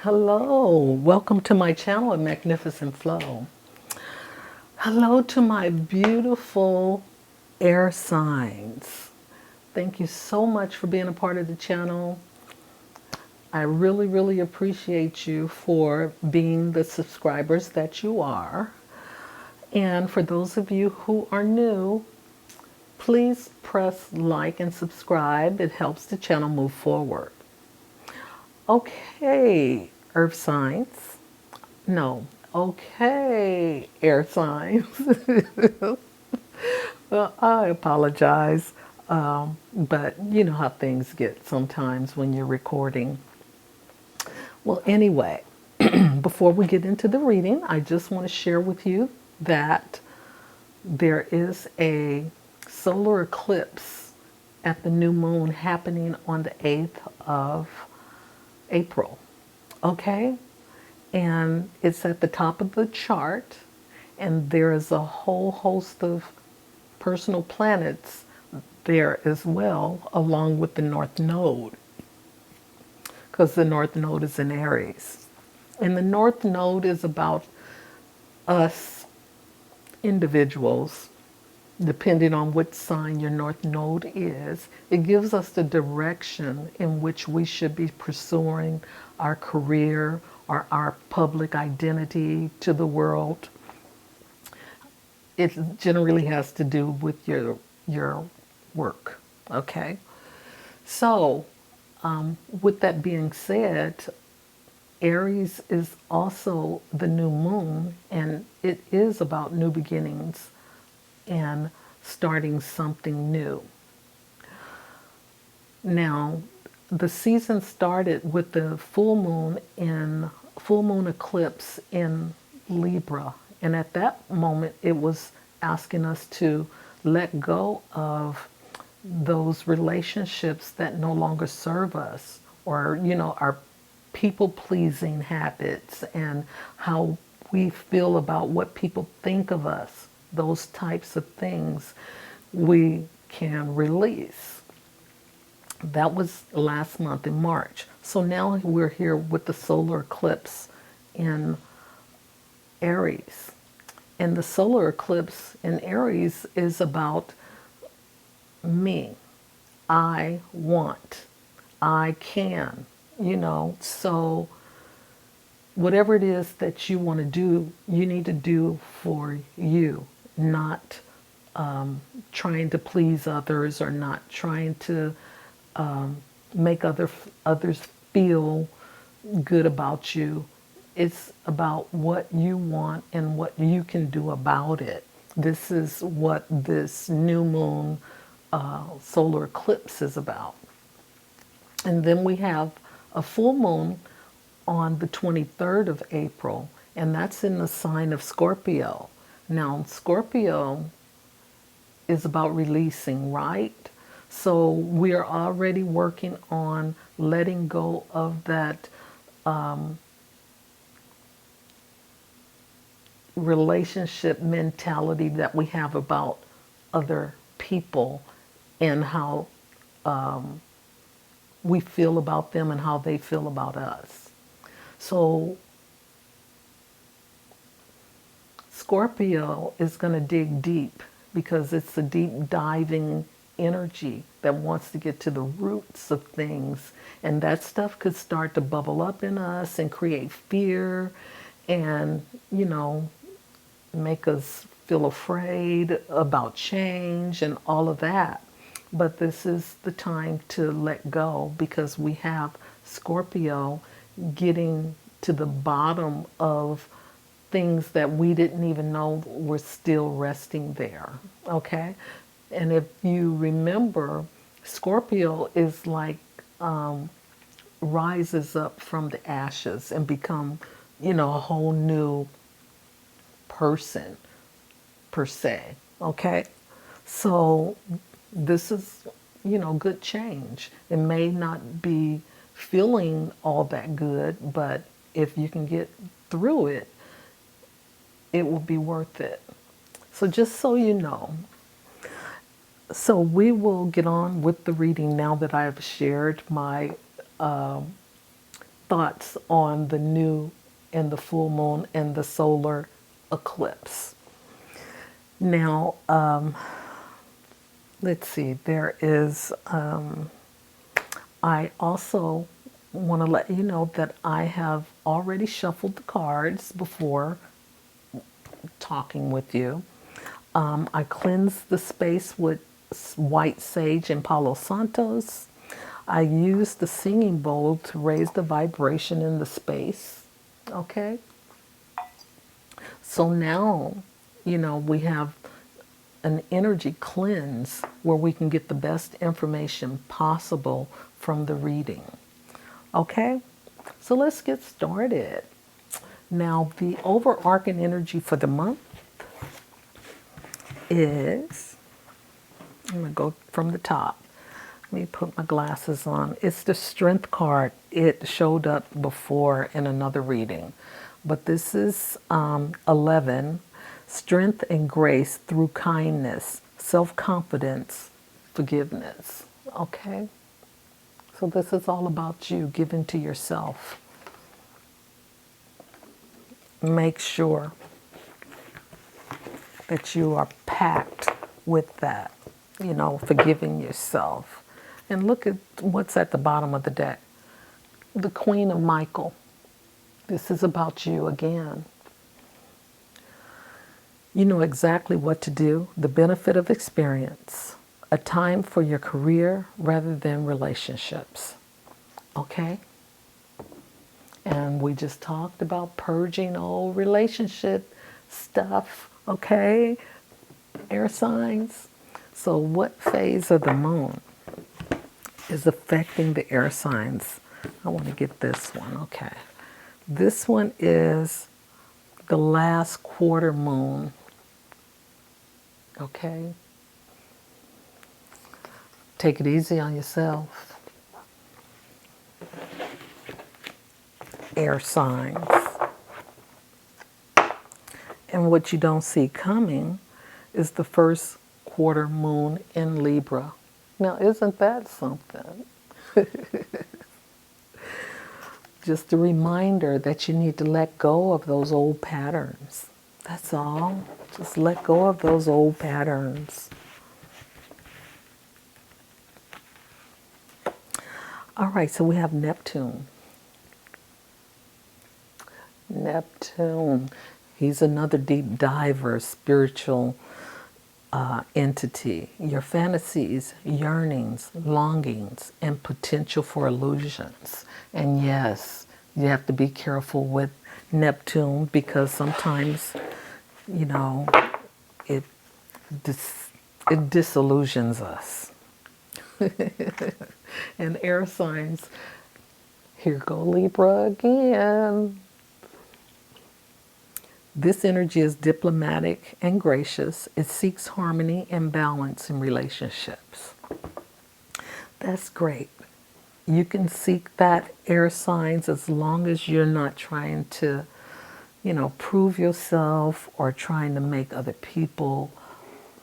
Hello, welcome to my channel, A Magnificent Flow. Hello to my beautiful air signs. Thank you so much for being a part of the channel. I really, really appreciate you for being the subscribers that you are. And for those of you who are new, please press like and subscribe. It helps the channel move forward. Okay, earth signs. No. Okay, air signs. Well, I apologize. But you know how things get sometimes when you're recording. Well, anyway, before we get into the reading, I just want to share with you that there is a solar eclipse at the new moon happening on the 8th of April. Okay? And it's at the top of the chart, and there is a whole host of personal planets there as well, along with the North Node, because the North Node is in Aries. And the North Node is about us individuals, depending on what sign your North Node is. It gives us the direction in which we should be pursuing our career or our public identity to the world. It generally has to do with your work. Okay, so with that being said, Aries is also the new moon, and it is about new beginnings and starting something new. Now, the season started with the full moon eclipse in Libra, and at that moment it was asking us to let go of those relationships that no longer serve us, or our people pleasing habits and how we feel about what people think of us. Those types of things we can release. That was last month in March. So now we're here with the solar eclipse in Aries. And the solar eclipse in Aries is about me. I want. I can. So whatever it is that you want to do, you need to do for you, not trying to please others, or not trying to make others feel good about you. It's about what you want and what you can do about it. This is what this new moon solar eclipse is about. And then we have a full moon on the 23rd of April, and that's in the sign of Scorpio. Now, Scorpio is about releasing, right? So we are already working on letting go of that relationship mentality that we have about other people, and how we feel about them and how they feel about us. So Scorpio is going to dig deep, because it's a deep diving energy that wants to get to the roots of things. And that stuff could start to bubble up in us and create fear and, make us feel afraid about change and all of that. But this is the time to let go, because we have Scorpio getting to the bottom of things that we didn't even know were still resting there. Okay? And if you remember, Scorpio is like rises up from the ashes and become, a whole new person per se. Okay? So this is, good change. It may not be feeling all that good, but if you can get through it, it will be worth it. So just so you know. So we will get on with the reading now that I have shared my thoughts thoughts on the new and the full moon and the solar eclipse. Now, let's see, I also want to let you know that I have already shuffled the cards before talking with you. I cleansed the space with white sage and Palo Santos. I used the singing bowl to raise the vibration in the space. Okay? So now, we have an energy cleanse where we can get the best information possible from the reading. Okay? So let's get started. Now, the overarching energy for the month is, I'm going to go from the top. Let me put my glasses on. It's the Strength card. It showed up before in another reading. But this is 11. Strength and grace through kindness, self-confidence, forgiveness. Okay? So this is all about you giving to yourself. Make sure that you are packed with that, forgiving yourself. And look at what's at the bottom of the deck. The Queen of Michael. This is about you again. You know exactly what to do, the benefit of experience, a time for your career rather than relationships. Okay? And we just talked about purging old relationship stuff, okay? Air signs. So what phase of the moon is affecting the air signs? I want to get this one, okay. This one is the last quarter moon, okay? Take it easy on yourself. Air signs. And what you don't see coming is the first quarter moon in Libra. Now, isn't that something? Just a reminder that you need to let go of those old patterns. That's all. Just let go of those old patterns. All right, so we have Neptune. Neptune. He's another deep diver, spiritual entity. Your fantasies, yearnings, longings, and potential for illusions. And yes, you have to be careful with Neptune because sometimes, it disillusions us. And air signs, here go Libra again. This energy is diplomatic and gracious. It seeks harmony and balance in relationships. That's great. You can seek that, air signs, as long as you're not trying to, prove yourself or trying to make other people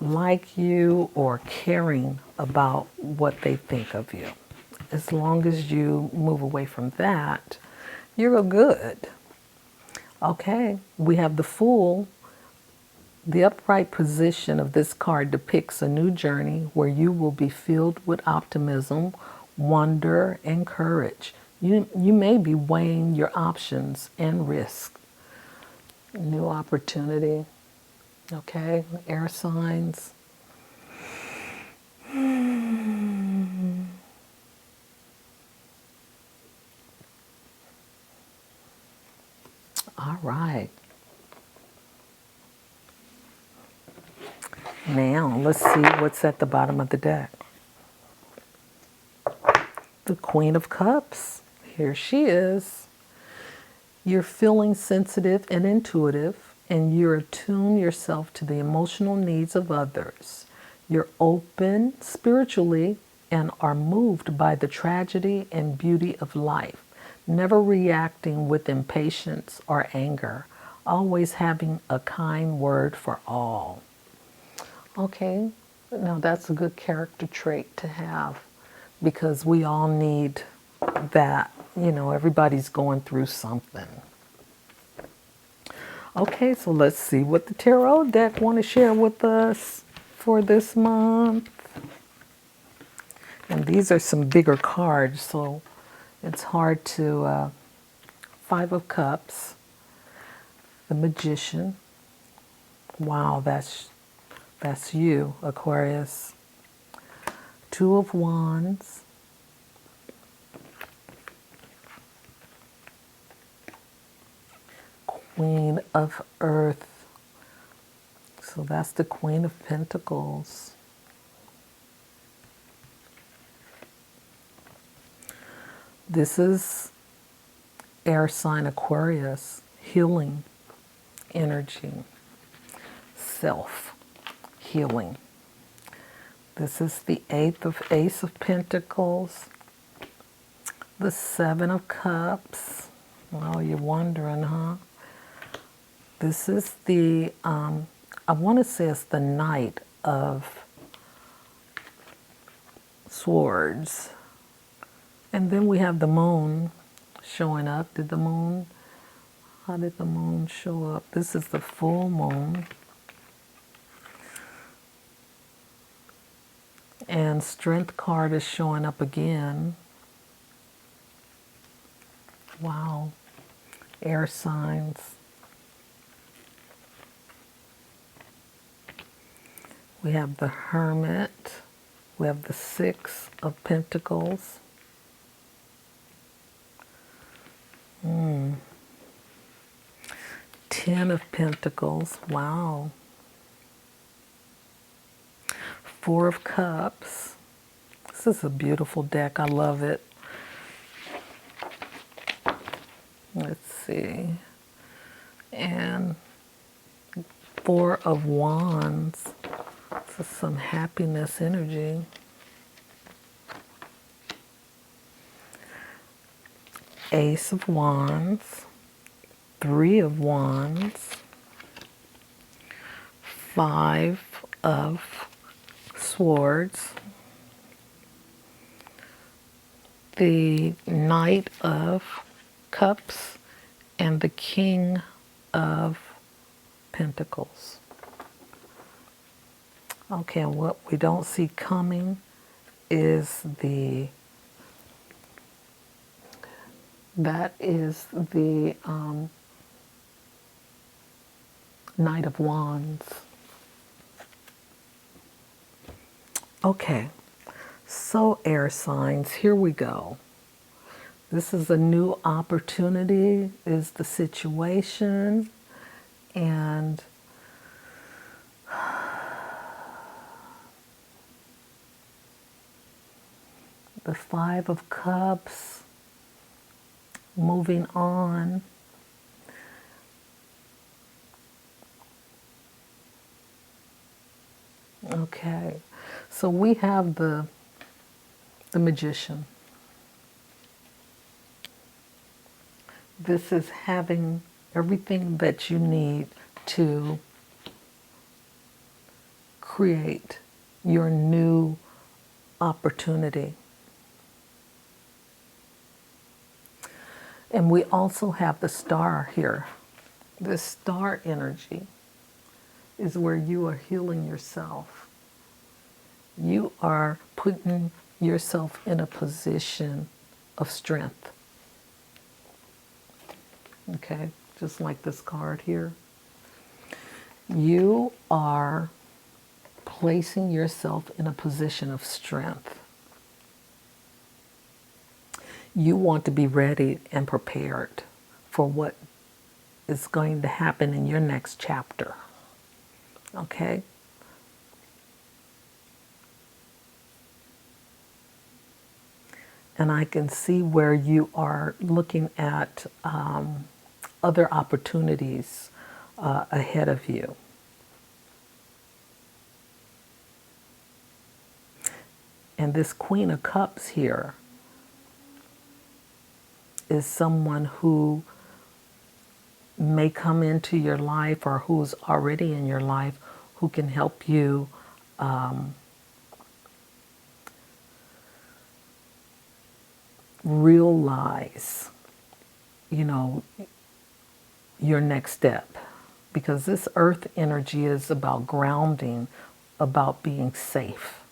like you or caring about what they think of you. As long as you move away from that, you're good. Okay, we have the Fool. The upright position of this card depicts a new journey where you will be filled with optimism, wonder, and courage. You may be weighing your options and risk. New opportunity. Okay, air signs. All right. Now, let's see what's at the bottom of the deck. The Queen of Cups. Here she is. You're feeling sensitive and intuitive, and you attune yourself to the emotional needs of others. You're open spiritually and are moved by the tragedy and beauty of life, never reacting with impatience or anger, always having a kind word for all. Okay, now that's a good character trait to have because we all need that everybody's going through something. Okay, so let's see what the tarot deck want to share with us for this month. And these are some bigger cards, so it's hard to. Five of Cups, the Magician. Wow, that's you, Aquarius. Two of Wands. Queen of Earth. So that's the Queen of Pentacles. This is air sign Aquarius, healing energy, self healing. This is the Ace of Pentacles, the Seven of Cups. Well, you're wondering, huh? This is the, I want to say it's the Knight of Swords. And then we have the Moon showing up. How did the Moon show up? This is the full moon. And Strength card is showing up again. Wow. Air signs. We have the Hermit. We have the Six of Pentacles. Ten of Pentacles. Wow. Four of Cups. This is a beautiful deck. I love it. Let's see. And Four of Wands. This is some happiness energy. Ace of Wands. Three of Wands. Five of Swords. The Knight of Cups and the King of Pentacles. Okay, and what we don't see coming is the Knight of Wands. Okay, so air signs, here we go. This is a new opportunity, is the situation, and the Five of Cups, moving on. Okay, so we have the Magician. This is having everything that you need to create your new opportunity. And we also have the Star here. The Star energy is where you are healing yourself. You are putting yourself in a position of strength. Okay, just like this card here. You are placing yourself in a position of strength. You want to be ready and prepared for what is going to happen in your next chapter. Okay? And I can see where you are looking at other opportunities ahead of you. And this Queen of Cups here is someone who may come into your life or who's already in your life who can help you realize, you know, your next step. Because this earth energy is about grounding, about being safe.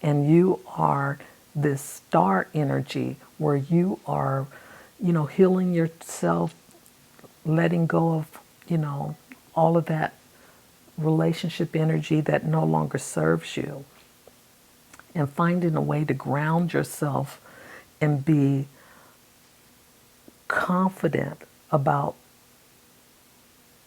And you are this star energy where you are, you know, healing yourself, letting go of, you know, all of that relationship energy that no longer serves you, and finding a way to ground yourself and be confident about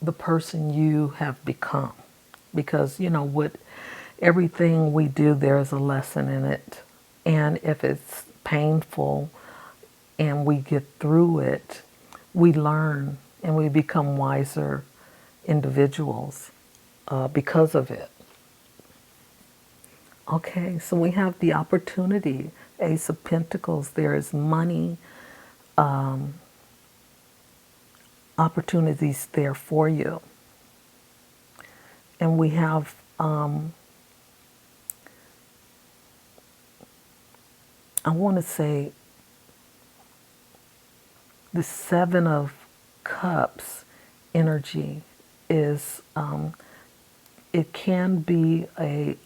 the person you have become. Because, you know, with everything we do, there's a lesson in it. And if it's painful and we get through it, we learn and we become wiser individuals because of it. Okay, so we have the opportunity. Ace of Pentacles, there is money, opportunities there for you. And we have I want to say the Seven of Cups energy is it can be a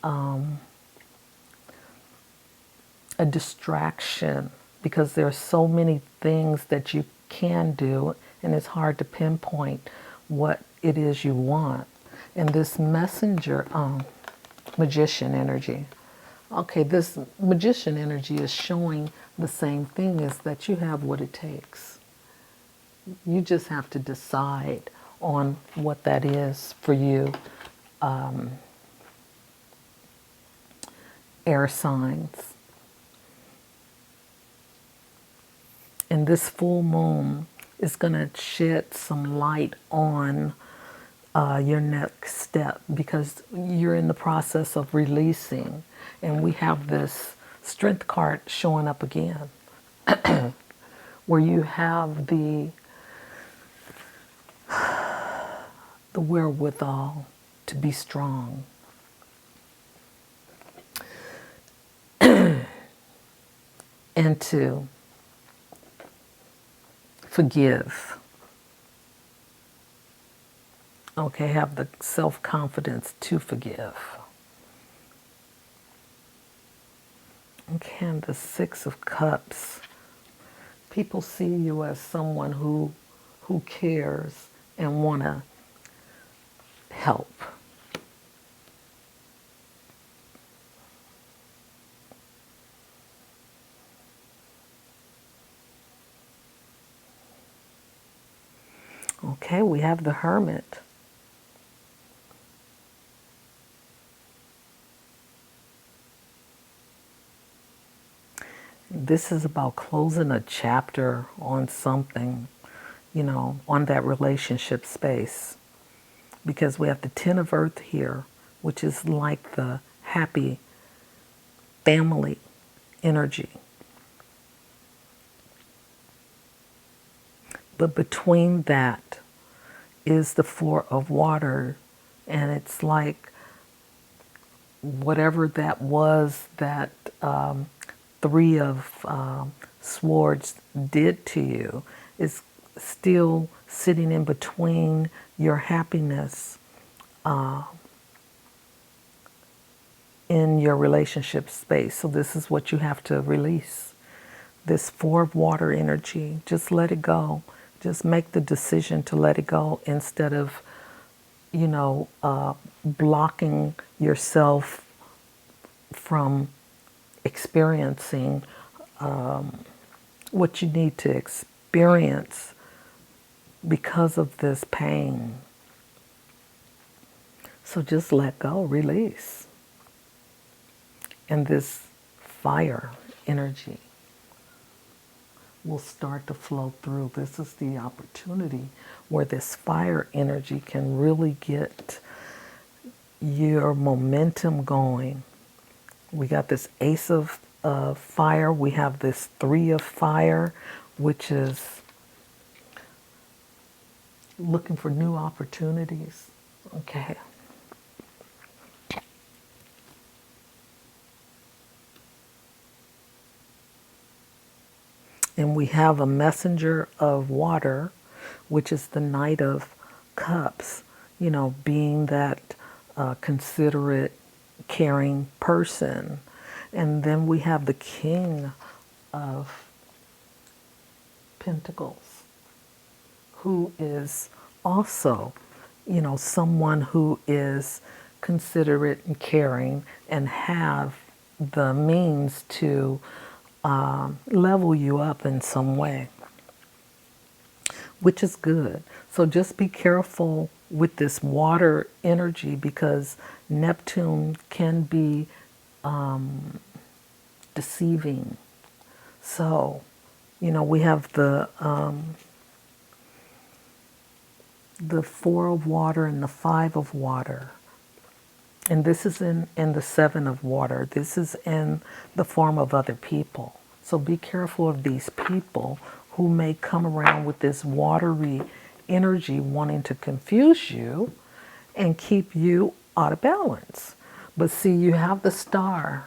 distraction because there are so many things that you can do, and it's hard to pinpoint what it is you want. And this messenger, magician energy. Okay, this magician energy is showing the same thing, is that you have what it takes. You just have to decide on what that is for you. Air signs. And this full moon is going to shed some light on your next step, because you're in the process of releasing. And we have this strength card showing up again, where you have the wherewithal to be strong. And to forgive. Okay, have the self-confidence to forgive. Okay, and the Six of Cups. People see you as someone who cares and want to help. Okay, we have the Hermit. This is about closing a chapter on something, you know, on that relationship space. Because we have the Ten of Earth here, which is like the happy family energy. But between that is the Four of Water, and it's like whatever that was that Three of Swords did to you is still sitting in between your happiness in your relationship space. So this is what you have to release. This Four of Water energy, just let it go. Just make the decision to let it go, instead of, you know, blocking yourself from experiencing what you need to experience because of this pain. So just let go, release. And this fire energy will start to flow through. This is the opportunity where this fire energy can really get your momentum going. We got this Ace of Fire. We have this Three of Fire, which is looking for new opportunities. Okay. And we have a messenger of water, which is the Knight of Cups, being that considerate, caring person. And then we have the King of Pentacles, who is also, someone who is considerate and caring and have the means to level you up in some way, which is good. So just be careful with this water energy, because Neptune can be deceiving. So, we have the Four of Water and the Five of Water. And this is in the Seven of Water. This is in the form of other people. So be careful of these people who may come around with this watery energy wanting to confuse you and keep you out of balance. But see, you have the Star.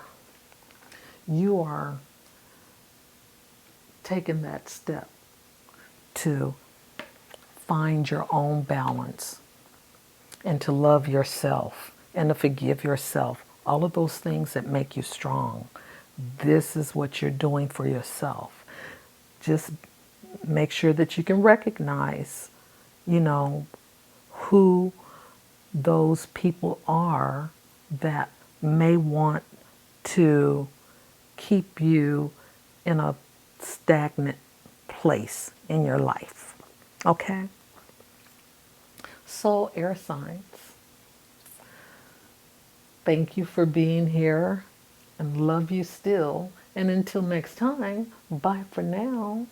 You are taking that step to find your own balance and to love yourself and to forgive yourself. All of those things that make you strong. This is what you're doing for yourself. Just make sure that you can recognize, who those people are that may want to keep you in a stagnant place in your life. Okay? So, air signs, thank you for being here and love you still. And until next time, bye for now.